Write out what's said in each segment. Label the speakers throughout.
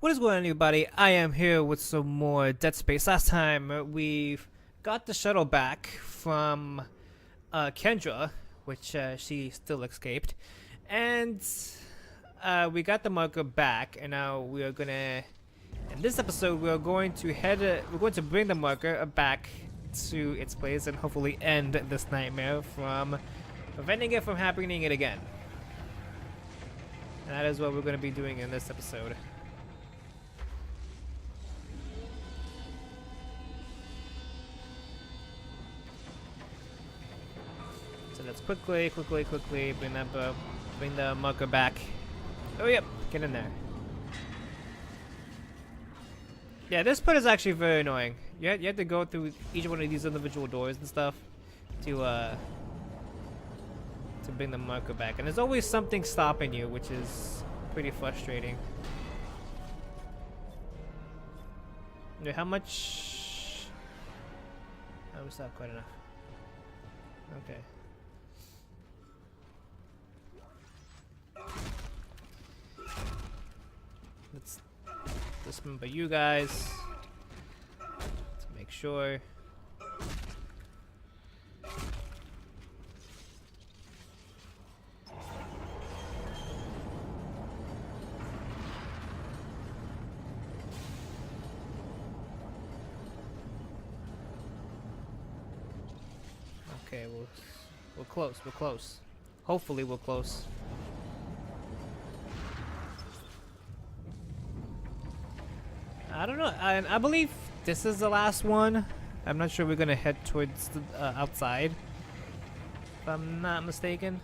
Speaker 1: What is going on, everybody? I am here with some more Dead Space. Last time we've got the shuttle back from Kendra, which she still escaped, and we got the marker back, and now we are gonna. In this episode, we are going to we're going to bring the marker back to its place and hopefully end this nightmare from preventing it from happening again. And that is what we're going to be doing in this episode. So let's quickly bring the marker back. Oh yep, get in there. Yeah, this part is actually very annoying. You have to go through each one of these individual doors and stuff to bring the marker back, and there's always something stopping you, which is pretty frustrating. Wait, how much? Oh, it's not quite enough. Okay. Let's dismember you guys to make sure. Okay, we're close. We're close. Hopefully, we're close. I don't know. I believe this is the last one. I'm not sure we're gonna head towards the outside, if I'm not mistaken.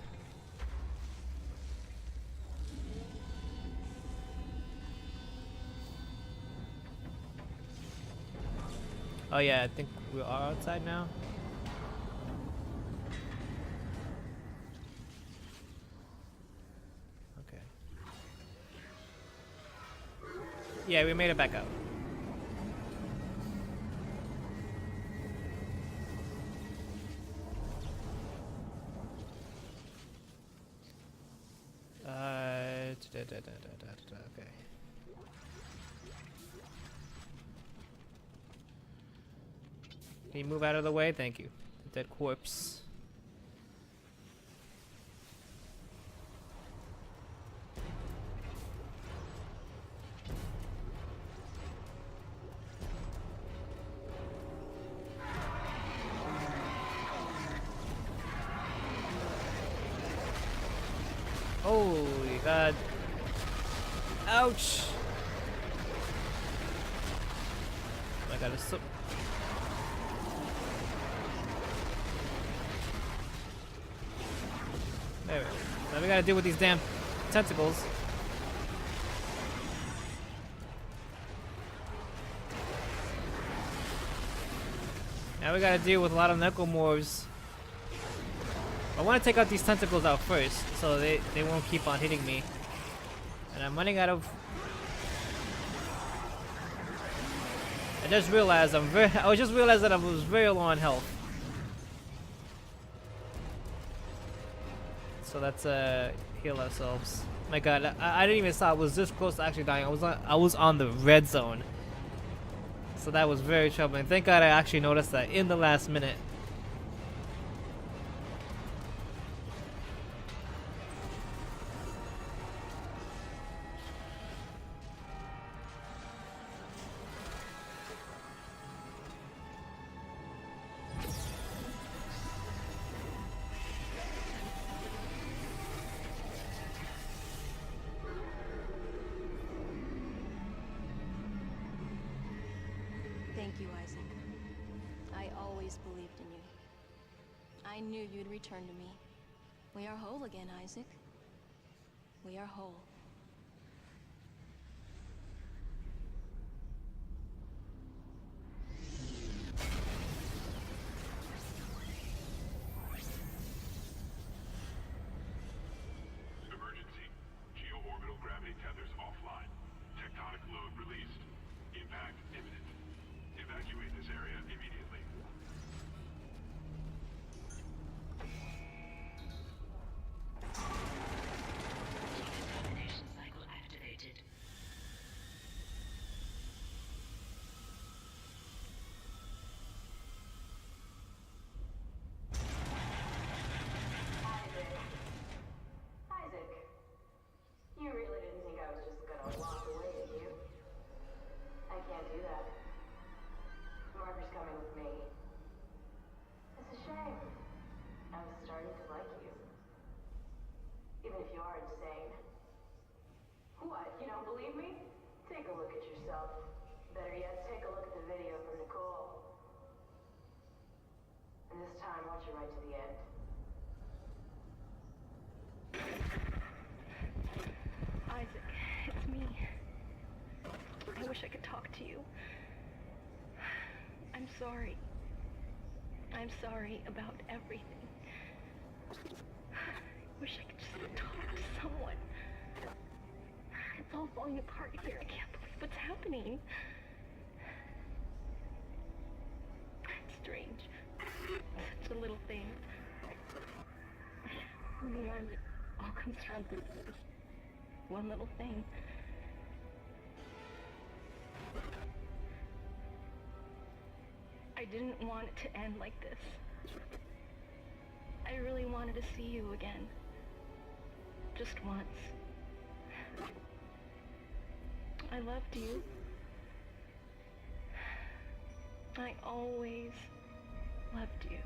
Speaker 1: Oh yeah, I think we are outside now. Okay. Yeah, we made it back up. Okay. Can you move out of the way? Thank you. The dead corpse. Holy God. Ouch! Oh my God, it's so... There we go. Now we gotta deal with these damn tentacles. Now we gotta deal with a lot of necromorphs. I want to take out these tentacles out first, so they won't keep on hitting me. And I'm running out of... I just realized I just realized that I was very low on health. So let's heal ourselves. My God, I didn't even saw I was this close to actually dying. I was on the red zone. So that was very troubling. Thank God I actually noticed that in the last minute.
Speaker 2: Thank you, Isaac. I always believed in you. I knew you'd return to me. We are whole again, Isaac. We are whole.
Speaker 3: Emergency. Geo-orbital gravity tethers offline. Tectonic load released. Impact imminent. Evacuate this area immediately.
Speaker 4: take a look at yourself. Better yet, take a look at the video from Nicole. And this time, watch it right to the end.
Speaker 5: Isaac, it's me. I wish I could talk to you. I'm sorry. I'm sorry about everything. I wish I could just talk to someone. It's all falling apart here. I can't believe what's happening. It's strange. Such a little thing. In the end, it all comes down to this one little thing. I didn't want it to end like this. I really wanted to see you again. Just once. I loved you. I always loved you.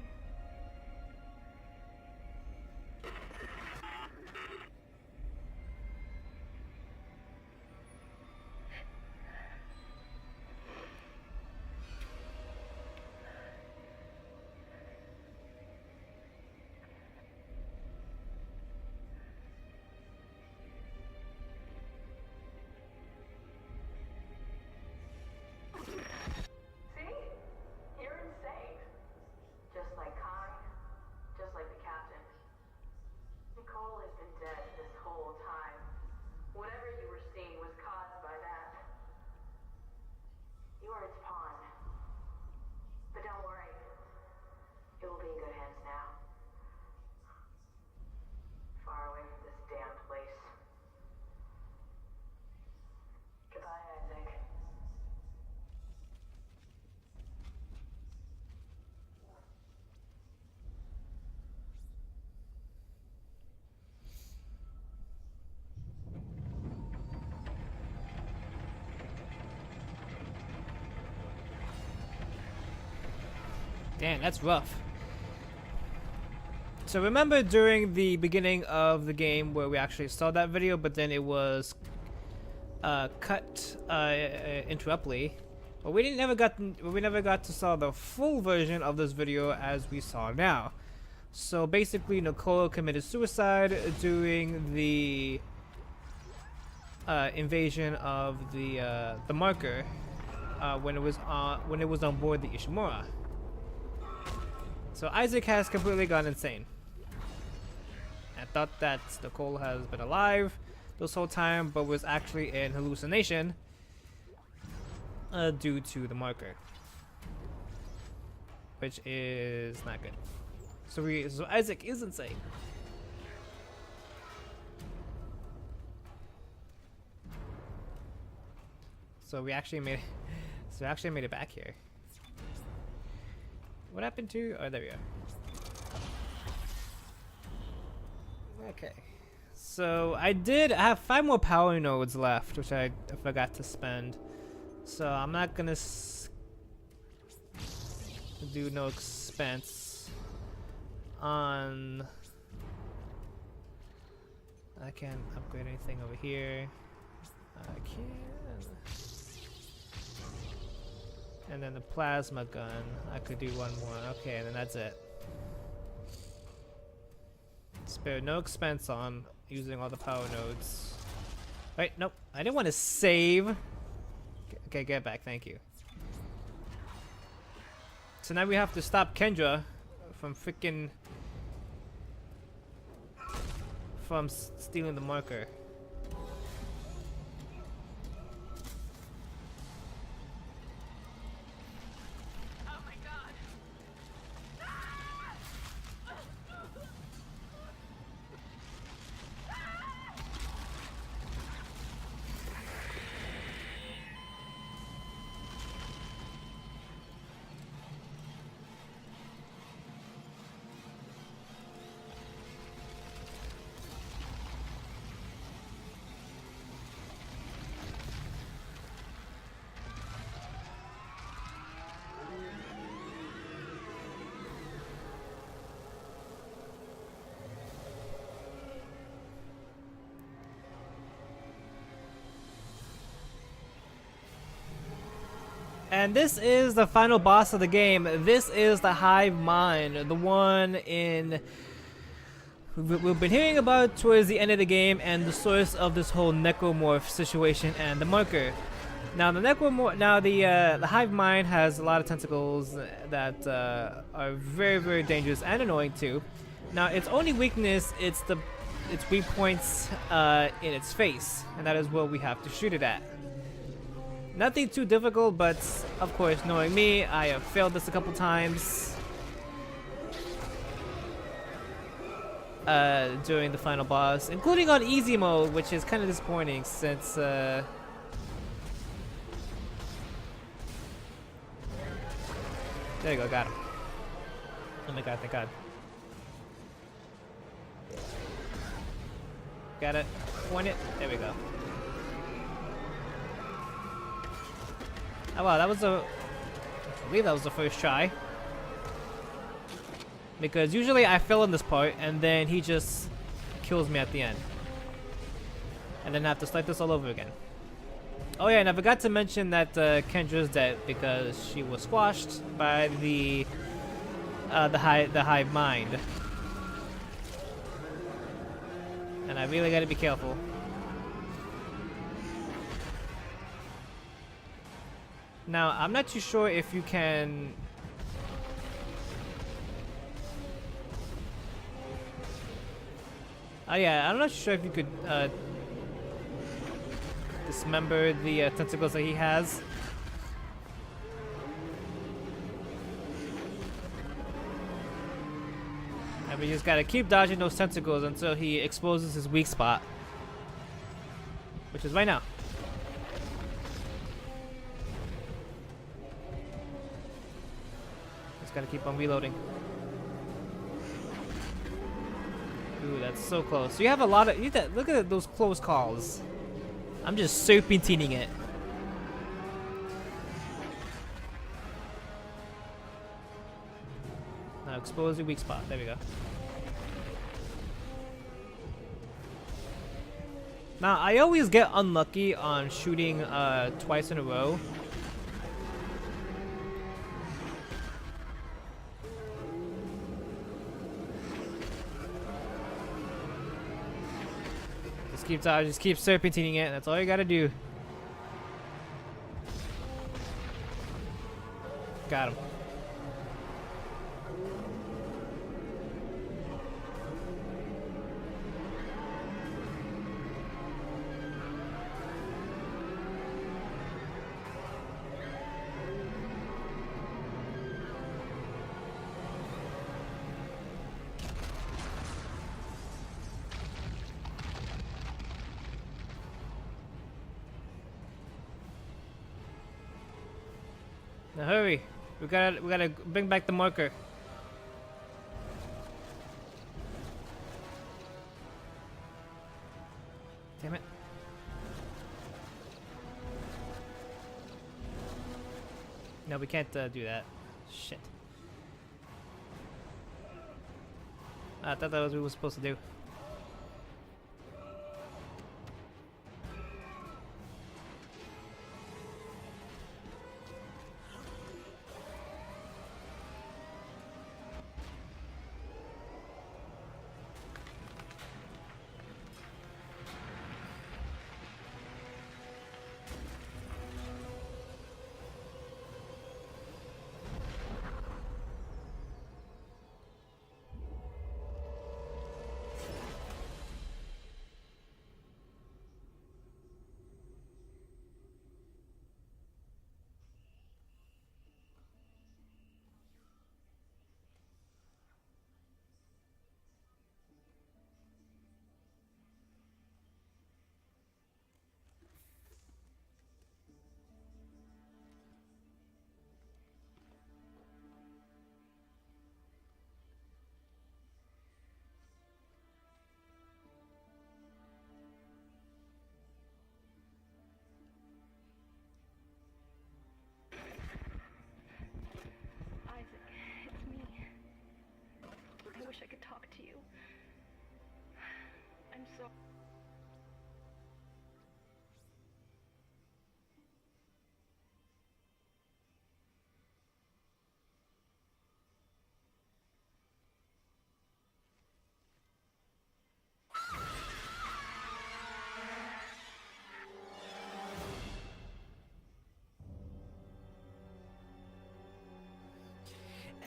Speaker 4: See? You're insane. Just like Kai, just like the captain. Nicole has been dead this whole time. Whatever you were seeing was caused by that. You are its pawn. But don't worry. It will be in good hands now. Far away from this damn place. Goodbye, Isaac.
Speaker 1: Damn, that's rough. So remember during the beginning of the game where we actually saw that video, but then it was cut interruptly. But we never got to saw the full version of this video as we saw now. So basically, Nicole committed suicide during the invasion of the marker when it was on board the Ishimura. So Isaac has completely gone insane. I thought that Nicole has been alive this whole time, but was actually in hallucination due to the marker, which is not good. So Isaac is insane. So we actually made it back here. What happened to? Oh, there we go. Okay. So I have 5 more power nodes left, which I forgot to spend. So I'm not gonna do no expense on. I can't upgrade anything over here. I can. And then the plasma gun, I could do 1 more. Okay, and then that's it. Spare no expense on using all the power nodes. Wait, nope. I didn't want to save. Okay, get back. Thank you. So now we have to stop Kendra from stealing the marker. And this is the final boss of the game. This is the Hive Mind, the one in we've been hearing about towards the end of the game, and the source of this whole necromorph situation and the marker. Now the the Hive Mind has a lot of tentacles that are very, very dangerous and annoying too. Now its only weakness, its weak points in its face, and that is what we have to shoot it at. Nothing too difficult, but of course, knowing me, I have failed this a couple times during the final boss, including on easy mode, which is kind of disappointing since there you go, got him. Oh my god, thank god. Got it. Point it. There we go. Oh wow, I believe that was the first try. Because usually I fail in this part and then he just kills me at the end. And then I have to start this all over again. Oh yeah, and I forgot to mention that Kendra's dead because she was squashed by the Hive Mind. And I really gotta be careful. Now, I'm not too sure if you can... Oh yeah, I'm not sure if you could dismember the tentacles that he has. I mean, you just gotta keep dodging those tentacles until he exposes his weak spot. Which is right now. Just gotta keep on reloading. Ooh, that's so close. You have a lot of... look at those close calls. I'm just serpentining it. Now expose your weak spot. There we go. Now, I always get unlucky on shooting twice in a row. Just keep serpentining it. That's all you gotta do. Got him. Now hurry! We gotta bring back the marker. Damn it! No, we can't do that. Shit! I thought that was what we were supposed to do.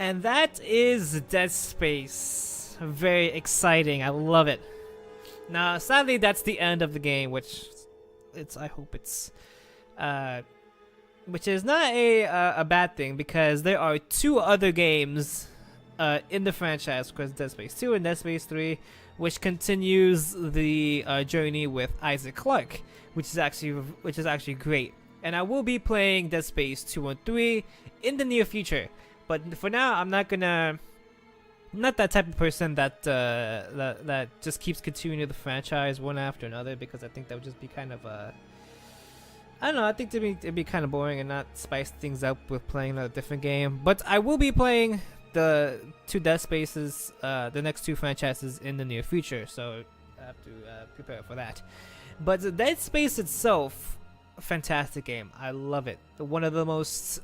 Speaker 1: And that is Dead Space. Very exciting. I love it. Now, sadly, that's the end of the game, which I hope it's which is not a bad thing, because there are 2 other games in the franchise, of course, Dead Space 2 and Dead Space 3, which continues the journey with Isaac Clarke, which is actually great. And I will be playing Dead Space 2 and 3 in the near future. But for now, I'm not that type of person that that just keeps continuing the franchise one after another, because I think that would just be kind of I don't know. I think it'd be kind of boring and not spice things up with playing a different game. But I will be playing the 2 Dead Spaces, the next 2 franchises in the near future, so I have to prepare for that. But the Dead Space itself, fantastic game. I love it. One of the most,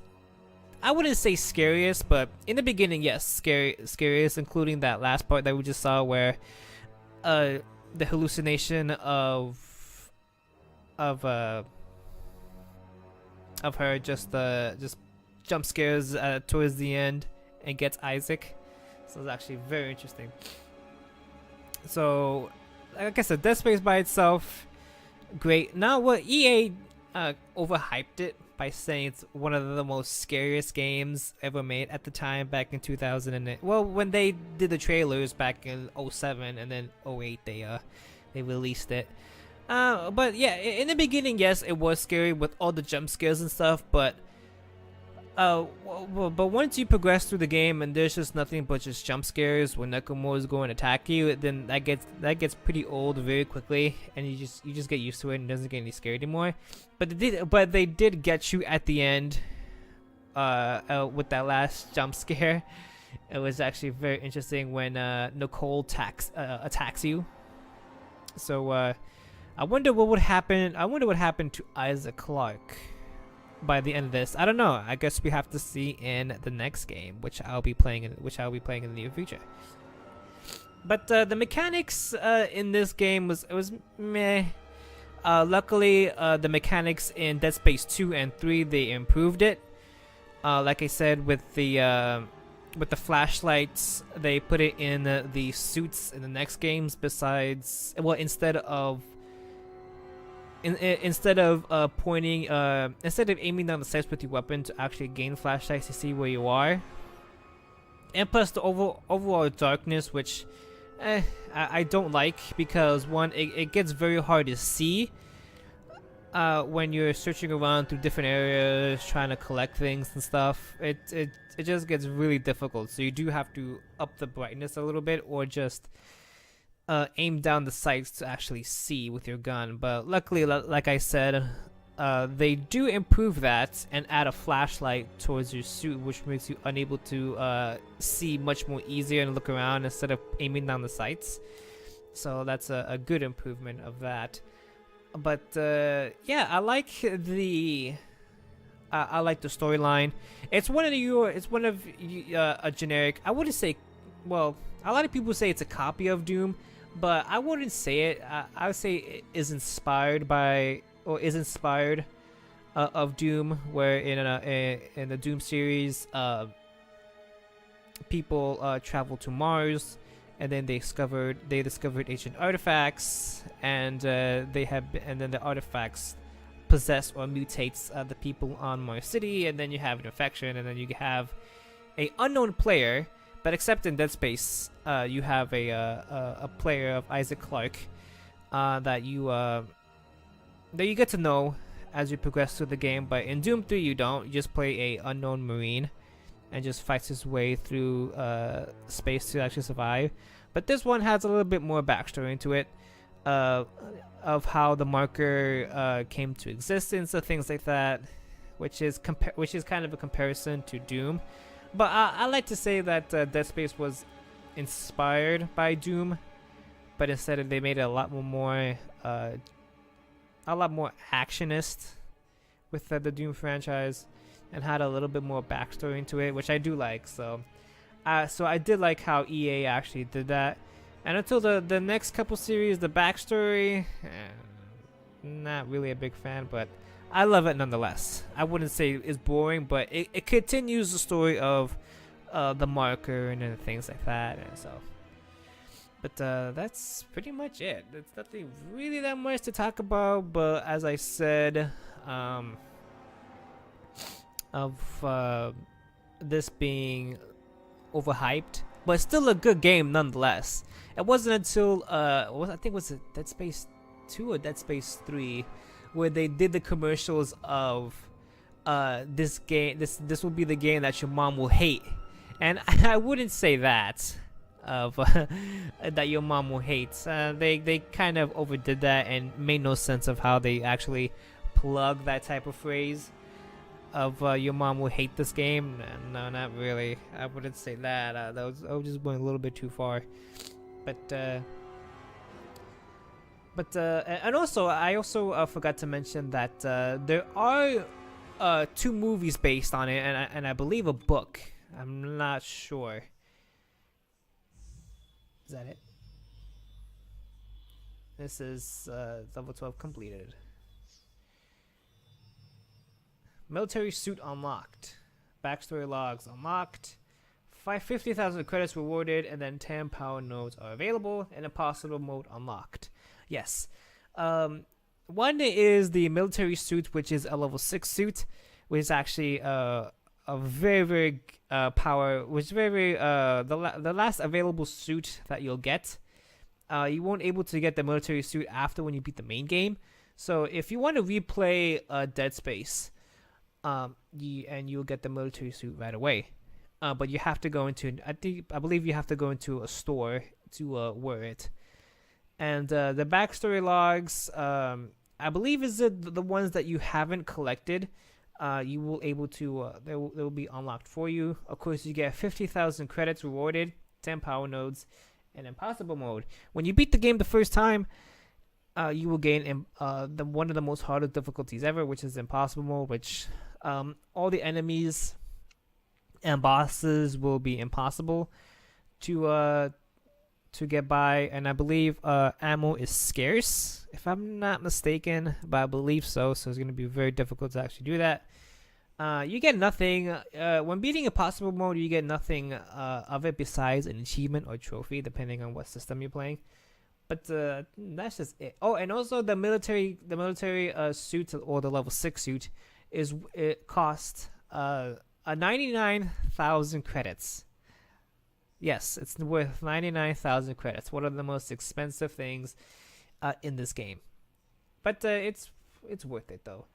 Speaker 1: I wouldn't say scariest, but in the beginning, yes, scariest, including that last part that we just saw where the hallucination of her just jump scares towards the end and gets Isaac. So it's actually very interesting. So, like I said, Dead Space by itself, great. Now, what EA overhyped it by saying it's one of the most scariest games ever made at the time, back in 2008. Well, when they did the trailers back in 07 and then 08, they released it. But yeah, in the beginning, yes, it was scary with all the jump scares and stuff, but once you progress through the game and there's just nothing but just jump scares when Nekomaru is going to attack you, then that gets pretty old very quickly, and you just get used to it and it doesn't get any scary anymore. But they did get you at the end with that last jump scare. It was actually very interesting when Nicole attacks you. So I wonder what would happen. I wonder what happened to Isaac Clarke by the end of this. I don't know. I guess we have to see in the next game, which I'll be playing in the near future. But the mechanics in this game was meh. Luckily, the mechanics in Dead Space 2 and 3, they improved it. Like I said, with the flashlights, they put it in the suits in the next games. Besides, well, instead of pointing, instead of aiming down the sights with your weapon to actually gain flashlights to see where you are, and plus the overall darkness, which I don't like, because one, it gets very hard to see when you're searching around through different areas trying to collect things and stuff. It just gets really difficult, so you do have to up the brightness a little bit, or just aim down the sights to actually see with your gun. But luckily, like I said, they do improve that and add a flashlight towards your suit, which makes you unable to see much more easier and look around instead of aiming down the sights. So that's a good improvement of that. But yeah, I like the storyline. It's one of a generic. I wouldn't say, well, a lot of people say it's a copy of Doom, but I wouldn't say it. I would say it is inspired of Doom, where in the Doom series, people travel to Mars, and then they discovered ancient artifacts, and then the artifacts possess or mutates the people on Mars City, and then you have an infection, and then you have a unknown player. But except in Dead Space, you have a player of Isaac Clarke that you get to know as you progress through the game. But in Doom 3, you don't. You just play a unknown Marine and just fights his way through space to actually survive. But this one has a little bit more backstory into it, of how the marker came to existence and things like that, which is kind of a comparison to Doom. But I like to say that Dead Space was inspired by Doom, but instead they made it a lot more actionist with the Doom franchise, and had a little bit more backstory into it, which I do like. So I did like how EA actually did that. And until the next couple series, the backstory, not really a big fan, but I love it nonetheless. I wouldn't say it's boring, but it continues the story of the marker and things like that, and so. But that's pretty much it. There's nothing really that much to talk about. But as I said, of this being overhyped, but still a good game nonetheless. It wasn't until I think was it Dead Space 2 or Dead Space 3 where they did the commercials of this game. This will be the game that your mom will hate, and I wouldn't say that of that your mom will hate. They kind of overdid that and made no sense of how they actually plug that type of phrase of your mom will hate this game. No, not really. I wouldn't say that. I was just going a little bit too far. But and also I also forgot to mention that there are 2 movies based on it, and I believe a book. I'm not sure. Is that it? This is level 12 completed. Military suit unlocked. Backstory logs unlocked. 50,000 credits rewarded, and then 10 power nodes are available, and impossible mode unlocked. Yes. One is the military suit, which is a level 6 suit, which is actually a very, very power, which is very the last available suit that you'll get. You won't able to get the military suit after when you beat the main game. So if you want to replay Dead Space, you'll get the military suit right away. But you have to go into, I believe you have to go into a store to wear it. And the backstory logs, I believe is the ones that you haven't collected. You will able to they will be unlocked for you. Of course, you get 50,000 credits rewarded, 10 power nodes, and impossible mode. When you beat the game the first time, you will gain one of the most hardest difficulties ever, which is impossible mode, which all the enemies and bosses will be impossible to get by, and I believe ammo is scarce, if I'm not mistaken, but I believe so. So it's going to be very difficult to actually do that. You get nothing when beating impossible mode. You get nothing of it besides an achievement or trophy, depending on what system you're playing. But that's just it. Oh, and also the military suit, or the level 6 suit, it costs 99,000 credits. Yes, it's worth 99,000 credits. One of the most expensive things in this game. But it's worth it though.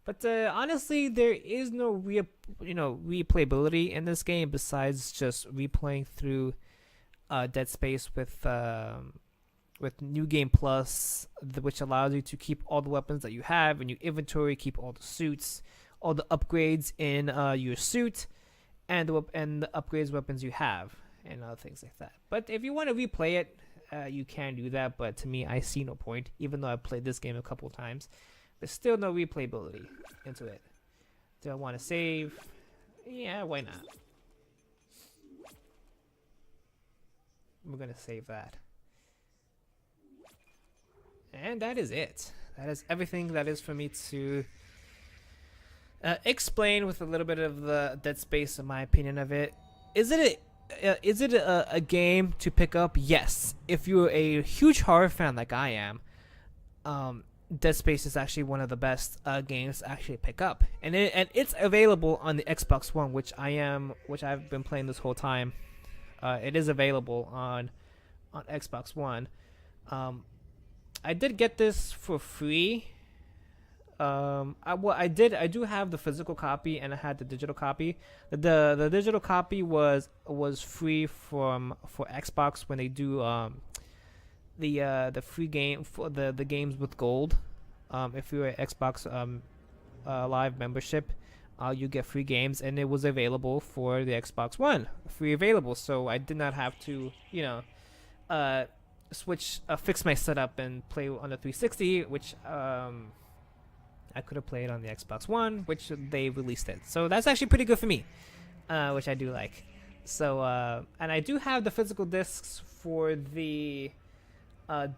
Speaker 1: But honestly, there is no replayability in this game besides just replaying through Dead Space with New Game Plus, which allows you to keep all the weapons that you have in your inventory, keep all the suits, all the upgrades in your suit, and the upgrades weapons you have, and other things like that. But if you want to replay it, you can do that. But to me, I see no point, even though I played this game a couple times. There's still no replayability into it. Do I want to save? Yeah, why not? We're gonna save that. And that is it. That is everything that is for me to explain with a little bit of the Dead Space, in my opinion of it. Is it a game to pick up? Yes. If you're a huge horror fan like I am, Dead Space is actually one of the best games to actually pick up, and it's available on the Xbox One, which I've been playing this whole time. It is available on Xbox One. I did get this for free. I do have the physical copy, and I had the digital copy. The digital copy was free for Xbox when they do the free game for the games with gold. If you're an Xbox Live membership, you get free games, and it was available for the Xbox One, free available. So I did not have to fix my setup and play on the 360, which I could have played on the Xbox One, which they released it. So that's actually pretty good for me, which I do like. So and I do have the physical discs for the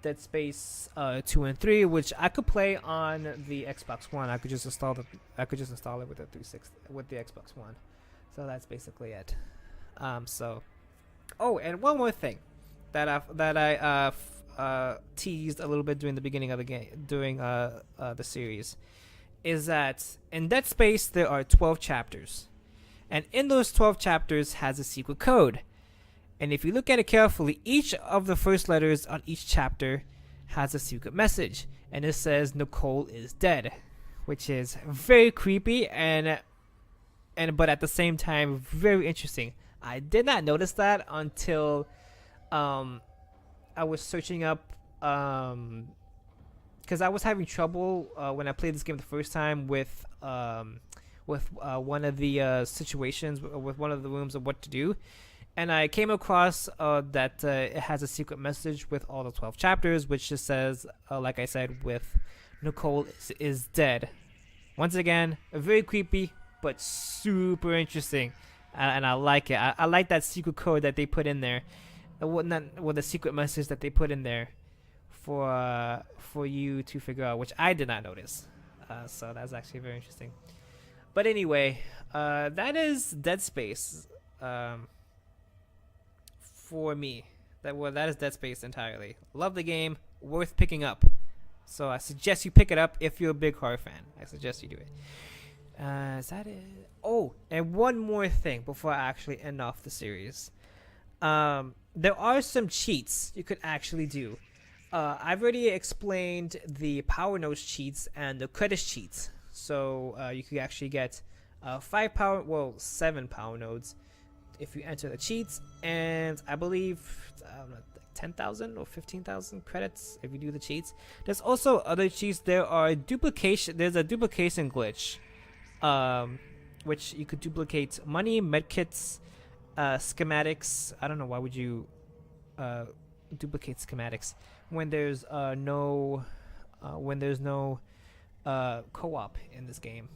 Speaker 1: Dead Space 2 and 3, which I could play on the Xbox One. I could just install it with the 360 with the Xbox One. So that's basically it. So, oh, and one more thing that I teased a little bit during the beginning of the game, during the series, is that in Dead Space there are 12 chapters, and in those 12 chapters has a secret code. And if you look at it carefully, each of the first letters on each chapter has a secret message, and it says Nicole is dead, which is very creepy and but at the same time very interesting. I did not notice that until I was searching up because I was having trouble when I played this game the first time with one of the situations with one of the rooms of what to do. And I came across that it has a secret message with all the 12 chapters, which just says, like I said, with Nicole is dead. Once again, very creepy, but super interesting. And I like it. I like that secret code that they put in there. The secret message that they put in there for you to figure out, which I did not notice. So that's actually very interesting. But anyway, that is Dead Space. For me, that is Dead Space entirely. Love the game, worth picking up. So I suggest you pick it up if you're a big horror fan. I suggest you do it. Is that it? Oh, and one more thing before I actually end off the series. There are some cheats you could actually do. I've already explained the power nodes cheats and the credits cheats. So you could actually get 7 power nodes if you enter the cheats, and I believe 10,000 or 15,000 credits if you do the cheats. There's also other cheats. There's a duplication glitch, which you could duplicate money, medkits, schematics. I don't know why would you duplicate schematics when there's no co-op in this game.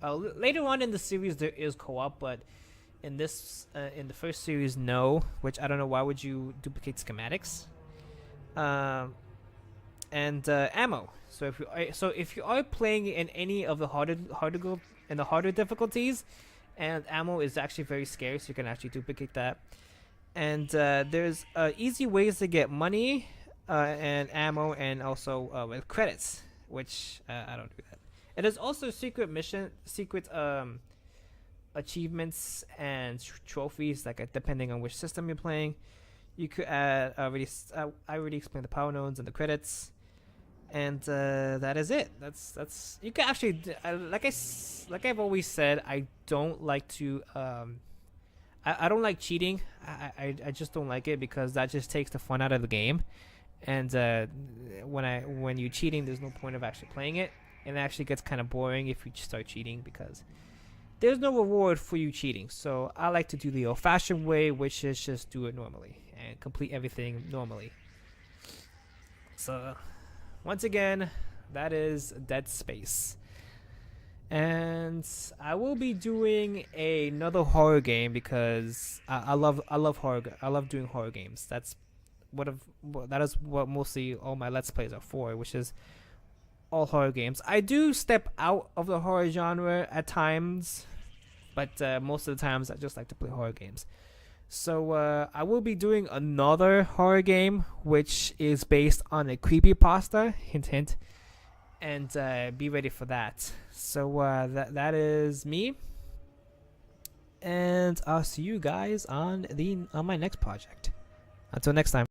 Speaker 1: Later on in the series there is co-op, but in the first series, no. Which I don't know why would you duplicate schematics, and ammo. So if you are playing in any of the harder difficulties, and ammo is actually very scarce, you can actually duplicate that. And there's easy ways to get money and ammo, and also with credits, which I don't do that. And there's also secret achievements and trophies, like depending on which system you're playing. You could add I already explained the power nodes and the credits, and that is it. That's you can actually like I've always said, I don't like to I don't like cheating. I just don't like it, because that just takes the fun out of the game. And when you're cheating, there's no point of actually playing it, and it actually gets kind of boring if you start cheating, because there's no reward for you cheating. So I like to do the old-fashioned way, which is just do it normally and complete everything normally. So once again, that is Dead Space. And I will be doing another horror game, because I love horror. I love doing horror games. That is what mostly all my Let's Plays are for, which is all horror games. I do step out of the horror genre at times, but most of the times I just like to play horror games. So I will be doing another horror game, which is based on a creepypasta, hint hint, and be ready for that. So that is me, and I'll see you guys on my next project. Until next time.